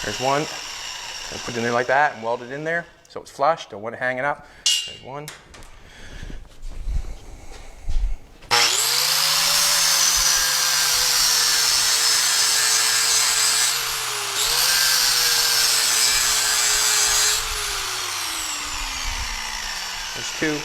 There's one. And put it in there like that and weld it in there so it's flush. Don't want it hanging up. There's one. There's two.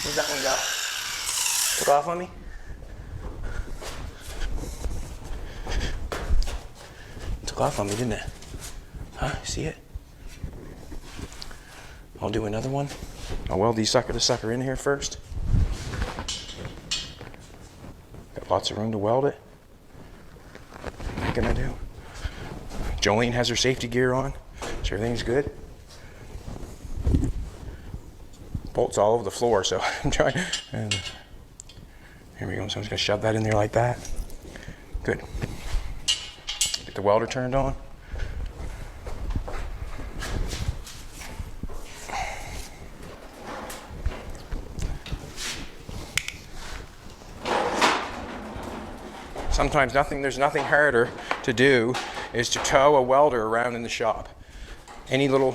Where'd that one go? Took off on me? Took off on me, didn't it? Huh? See it? I'll do another one. I'll weld these sucker to sucker in here first. Got lots of room to weld it. What can I do? Jolene has her safety gear on, so everything's good. Bolts all over the floor, so I'm trying. And here we go. So I'm just gonna shove that in there like that. Good. Get the welder turned on. Sometimes there's nothing harder to do is to tow a welder around in the shop. Any little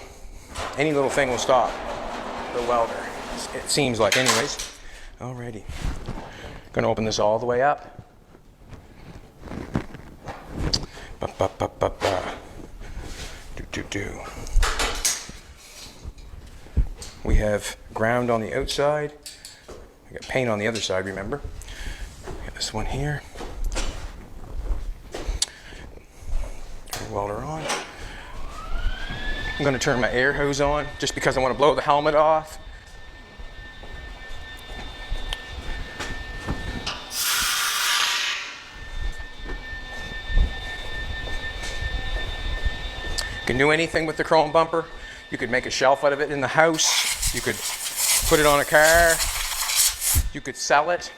thing will stop the welder. It seems like, anyways. Alrighty. Gonna open this all the way up. Ba ba ba ba ba. Do. We have ground on the outside. We got paint on the other side, remember? Got this one here. Turn the welder on. I'm gonna turn my air hose on just because I want to blow the helmet off. You can do anything with the chrome bumper. You could make a shelf out of it in the house. You could put it on a car. You could sell it.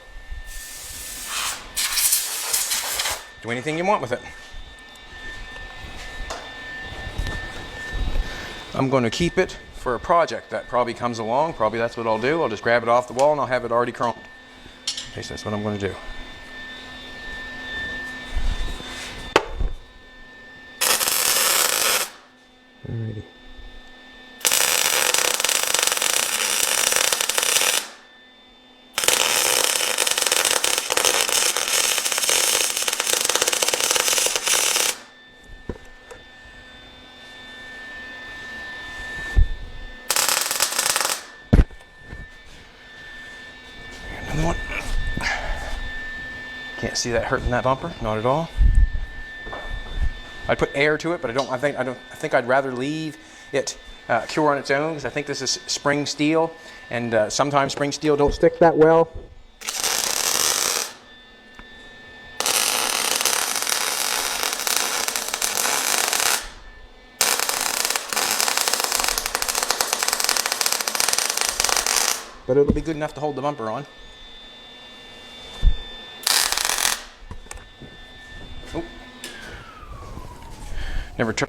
Do anything you want with it. I'm going to keep it for a project that probably comes along. Probably that's what I'll do. I'll just grab it off the wall and I'll have it already chromed. Okay, so that's what I'm going to do. Alrighty. Another one. Can't see that hurting that bumper, not at all. I'd put air to it, but I think I'd rather leave it cure on its own because I think this is spring steel, and sometimes spring steel don't stick that well. But it'll be good enough to hold the bumper on. Oh. Never